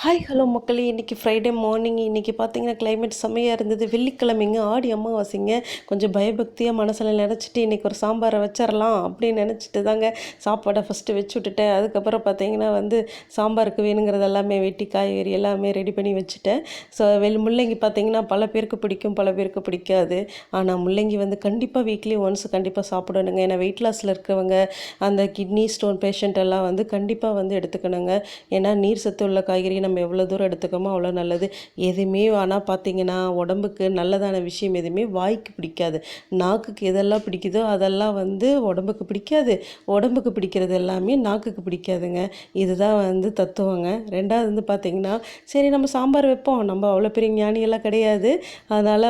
Hi hello மக்களே, இன்றைக்கி Friday morning. இன்றைக்கி பார்த்தீங்கன்னா கிளைமேட் செம்மையாக இருந்தது. வெள்ளிக்கிழமைங்க, ஆடி அமாவாசைங்க. கொஞ்சம் பயபக்தியாக மனசில் நினச்சிட்டு இன்றைக்கி ஒரு சாம்பாரை வச்சிடலாம் அப்படின்னு நினச்சிட்டு தாங்க சாப்பாடை ஃபஸ்ட்டு வச்சு விட்டுட்டேன். அதுக்கப்புறம் பார்த்தீங்கன்னா சாம்பாருக்கு வேணுங்கிறது எல்லாமே வெட்டி காய்கறி எல்லாமே ரெடி பண்ணி வச்சுட்டேன். ஸோ முள்ளங்கி பார்த்தீங்கன்னா பல பேருக்கு பிடிக்கும், பல பேருக்கு பிடிக்காது. ஆனால் முள்ளங்கி கண்டிப்பாக வீக்லி ஒன்ஸ் கண்டிப்பாக சாப்பிடணுங்க. ஏன்னா வெயிட் லாஸில் இருக்கிறவங்க, அந்த கிட்னி ஸ்டோன் பேஷண்ட் எல்லாம் கண்டிப்பாக எடுத்துக்கணுங்க. ஏன்னா நீர் சத்து உள்ள காய்கறி நம்ம எவ்வளோ தூரம் எடுத்துக்கோமோ அவ்வளோ நல்லது. எதுவுமே ஆனால் பார்த்தீங்கன்னா உடம்புக்கு நல்லதான விஷயம் எதுவுமே வாய்க்கு பிடிக்காது. நாக்குக்கு எதெல்லாம் பிடிக்குதோ அதெல்லாம் உடம்புக்கு பிடிக்காது. உடம்புக்கு பிடிக்கிறது எல்லாமே நாக்குக்கு பிடிக்காதுங்க. இதுதான் தத்துவங்க. ரெண்டாவது பார்த்தீங்கன்னா, சரி நம்ம சாம்பார் வைப்போம், நம்ம அவ்வளோ பெரிய ஞானியெல்லாம் கிடையாது. அதனால்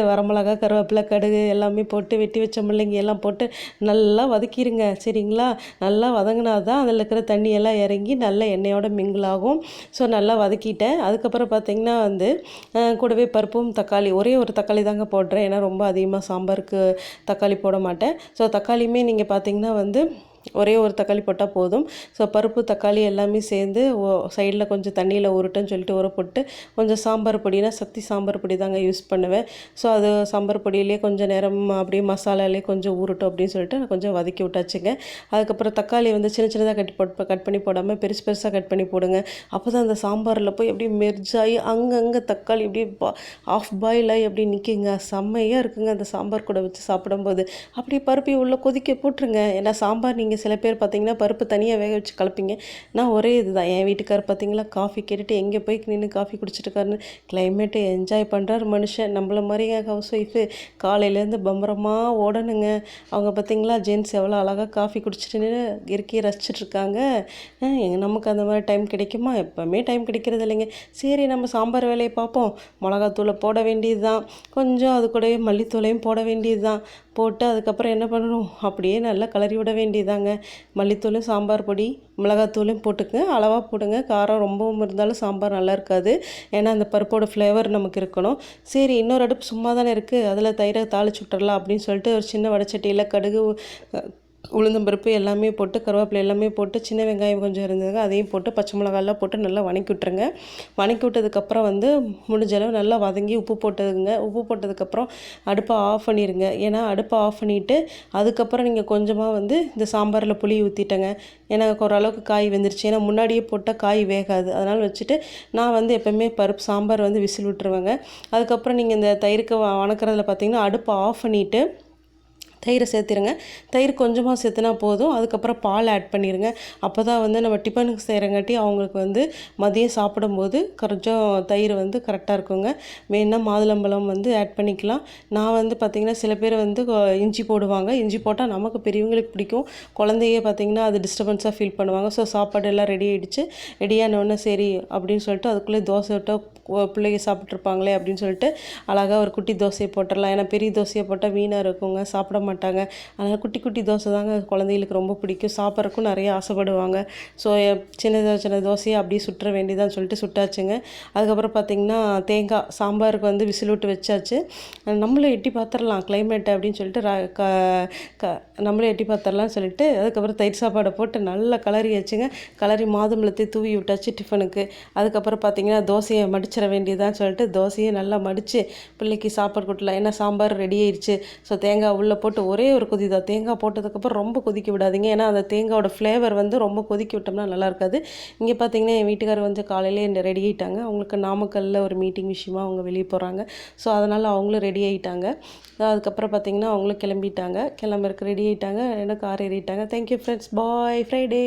வரமிளகா, கருவேப்பிலை, கடுகு எல்லாமே போட்டு வெட்டி வச்ச முள்ளங்கி எல்லாம் போட்டு நல்லா வதக்கிடுங்க. சரிங்களா? நல்லா வதங்கினா தான் அதில் இருக்கிற தண்ணியெல்லாம் இறங்கி நல்ல எண்ணெயோட மிங்கிளாகும். ஸோ நல்லா வதக்கிட்டேன். அதுக்கப்புறம் பார்த்திங்கன்னா கூடவே பருப்பும் தக்காளி, ஒரே ஒரு தக்காளி தாங்க போடுறேன். ஏன்னா ரொம்ப அதிகமாக சாம்பாருக்கு தக்காளி போட மாட்டேன். ஸோ தக்காளியுமே நீங்கள் பார்த்திங்கன்னா ஒரே ஒரு தக்காளி போட்டால் போதும். ஸோ பருப்பு தக்காளி எல்லாமே சேர்ந்து சைடில் கொஞ்சம் தண்ணியில் உருட்டுன்னு சொல்லிட்டு ஊற போட்டு, கொஞ்சம் சாம்பார் பொடினா சக்தி சாம்பார் பொடி தாங்க யூஸ் பண்ணுவேன். ஸோ அது சாம்பார் பொடியிலே கொஞ்சம் நேரம் அப்படியே மசாலாலே கொஞ்சம் ஊறட்டும் அப்படின்னு சொல்லிட்டு நான் கொஞ்சம் வதக்கி விட்டாச்சுங்க. அதுக்கப்புறம் தக்காளி சின்ன சின்னதாக கட் பண்ணி போடாமல் பெருசு பெருசாக கட் பண்ணி போடுங்க. அப்போ தான் அந்த சாம்பாரில் போய் அப்படியே மெர்ஜாகி அங்கங்கே தக்காளி அப்படியே ஆஃப் பாயில் ஆகி அப்படி நிற்குங்க. செம்மையாக இருக்குங்க அந்த சாம்பார் கூட வச்சு சாப்பிடும்போது. அப்படியே பருப்பி உள்ளே கொதிக்க போட்டுருங்க. ஏன்னா சாம்பார் நீங்கள் சில பேர் பார்த்தீங்கன்னா பருப்பு தனியாக வேக வச்சு கலப்பீங்க. நான் ஒரே இதுதான். என் வீட்டுக்கார் பார்த்தீங்களா காஃபி கேட்டுட்டு எங்கே போய் நின்று காஃபி குடிச்சிட்டுருக்காருன்னு கிளைமேட்டை என்ஜாய் பண்ணுறாரு மனுஷன். நம்மள மாதிரிங்க ஹவுஸ் ஒய்ஃபு காலையிலேருந்து பம்பரமாக ஓடணுங்க. அவங்க பார்த்தீங்களா ஜென்ஸ் எவ்வளோ அழகாக காஃபி குடிச்சிட்டு இயற்கையை ரசிச்சிட்ருக்காங்க. நமக்கு அந்த மாதிரி டைம் கிடைக்குமா? எப்போவுமே டைம் கிடைக்கிறது இல்லைங்க. சரி நம்ம சாம்பார் வேலையை பார்ப்போம். மிளகாத்தூளை போட வேண்டியது தான், கொஞ்சம் அது கூடவே மல்லித்தூளையும் போட வேண்டியது தான். போட்டு அதுக்கப்புறம் என்ன பண்ணணும், அப்படியே நல்லா கிளறி விட வேண்டியதாங்க. மல்லித்தூளும் சாம்பார் பொடி மிளகாத்தூளையும் போட்டுக்குங்க, அளவாக போடுங்க. காரம் ரொம்பவும் இருந்தாலும் சாம்பார் நல்லா இருக்காது. ஏன்னா அந்த பருப்போட ஃப்ளேவர் நமக்கு இருக்கணும். சரி இன்னொரு அடுப்பு சும்மா தானே இருக்குது, அதில் தயிரை தாளிச்சு விட்டுறலாம் அப்படின்னு சொல்லிட்டு ஒரு சின்ன வடைச்சட்டியில் கடுகு, உளுந்தம்பருப்பு எல்லாமே போட்டு, கருவேப்பிலை எல்லாமே போட்டு, சின்ன வெங்காயம் கொஞ்சம் இருந்ததுங்க அதையும் போட்டு, பச்சை மிளகாலாம் போட்டு நல்லா வதக்கி விட்டுருங்க. வதக்கி விட்டதுக்கப்புறம் முடிஞ்ச அளவு நல்லா வதங்கி உப்பு போட்டதுங்க. உப்பு போட்டதுக்கப்புறம் அடுப்பை ஆஃப் பண்ணிடுங்க. ஏன்னா அடுப்பை ஆஃப் பண்ணிவிட்டு அதுக்கப்புறம் நீங்கள் கொஞ்சமாக இந்த சாம்பாரில் புளி ஊற்றிட்டேங்க. ஏன்னா ஓரளவுக்கு காய் வெந்துருச்சு. ஏன்னா முன்னாடியே போட்டால் காய் வேகாது. அதனால் வச்சுட்டு நான் எப்போவுமே பருப்பு சாம்பார் விசில் விட்டுருவேங்க. அதுக்கப்புறம் நீங்கள் இந்த தயிருக்கு வணக்கிறதுல பார்த்தீங்கன்னா அடுப்பை ஆஃப் பண்ணிவிட்டு தயிரை சேர்த்துருங்க. தயிர் கொஞ்சமாக சேர்த்துனா போதும். அதுக்கப்புறம் பால் ஆட் பண்ணிடுங்க. அப்போ தான் நம்ம டிஃபனுக்கு செய்கிறங்காட்டி அவங்களுக்கு மதியம் சாப்பிடும்போது கொஞ்சம் தயிர் கரெக்டாக இருக்குங்க. வேணுன்னா மாதுளம்பழம் ஆட் பண்ணிக்கலாம். நான் பார்த்திங்கன்னா சில பேர் இஞ்சி போடுவாங்க. இஞ்சி போட்டால் நமக்கு பெரியவங்களுக்கு பிடிக்கும். குழந்தைய பார்த்திங்கன்னா அது டிஸ்டர்பன்ஸாக ஃபீல் பண்ணுவாங்க. ஸோ சாப்பாடு எல்லாம் ரெடி ஆகிடுச்சு. ரெடியானோடனே சரி அப்படின்னு சொல்லிட்டு அதுக்குள்ளே தோசை விட்டால் பிள்ளைங்க சாப்பிட்ருப்பாங்களே அப்படின்னு சொல்லிட்டு அழகாக ஒரு குட்டி தோசையை போட்டுடலாம். ஏன்னா பெரிய தோசையை போட்டால் வீணாக இருக்குங்க, சாப்பிட மாட்டாங்க. அதனால் குட்டி குட்டி தோசை தாங்க குழந்தைகளுக்கு ரொம்ப பிடிக்கும். சாப்பிட்றக்கும் நிறைய ஆசைப்படுவாங்க. ஸோ சின்ன தோசையை அப்படியே சுட்டுற வேண்டியதான்னு சொல்லிட்டு சுட்டாச்சுங்க. அதுக்கப்புறம் பார்த்திங்கன்னா தேங்காய் சாம்பாருக்கு விசில் விட்டு வச்சாச்சு. நம்மளும் எட்டி பார்த்துடலாம் கிளைமேட் அப்படின்னு சொல்லிட்டு நம்மளும் எட்டி பார்த்துடலாம்னு சொல்லிட்டு அதுக்கப்புறம் தயிர் சாப்பாடை போட்டு நல்லா கலரி வச்சுங்க. கலரி மாதுளத்தை தூவி விட்டாச்சு டிஃபனுக்கு. அதுக்கப்புறம் பார்த்திங்கன்னா தோசையை மடிச்சிட வேண்டியதான்னு சொல்லிட்டு தோசையை நல்லா மடித்து பிள்ளைக்கு சாப்பாடு கொடுக்கலாம். ஏன்னா சாம்பார் ரெடி ஆயிடுச்சு. ஸோ தேங்காய் உள்ளே போட்டு ஒரே ஒரு கொதி தான். தேங்காய் போட்டதுக்கப்புறம் ரொம்ப கொதிக்க விடாதீங்க. ஏன்னா அந்த தேங்காயோட ஃப்ளேவர் ரொம்ப கொதிக்க விட்டோம்னா நல்லா இருக்காது. இங்கே பார்த்தீங்கன்னா என் வீட்டுக்காரர் காலையிலே ரெடி ஆகிட்டாங்க. அவங்களுக்கு நாமக்கல்லில் ஒரு மீட்டிங் விஷயமா அவங்க வெளியே போகிறாங்க. ஸோ அதனால் அவங்களும் ரெடி ஆகிட்டாங்க. அதுக்கப்புறம் பார்த்திங்கன்னா அவங்களும் கிளம்பிட்டாங்க. கிளம்புறதுக்கு ரெடி ஆகிட்டாங்க. எனக்கு கார் ஏறிட்டாங்க. தேங்க்யூ ஃப்ரெண்ட்ஸ், பாய். ஃப்ரைடே.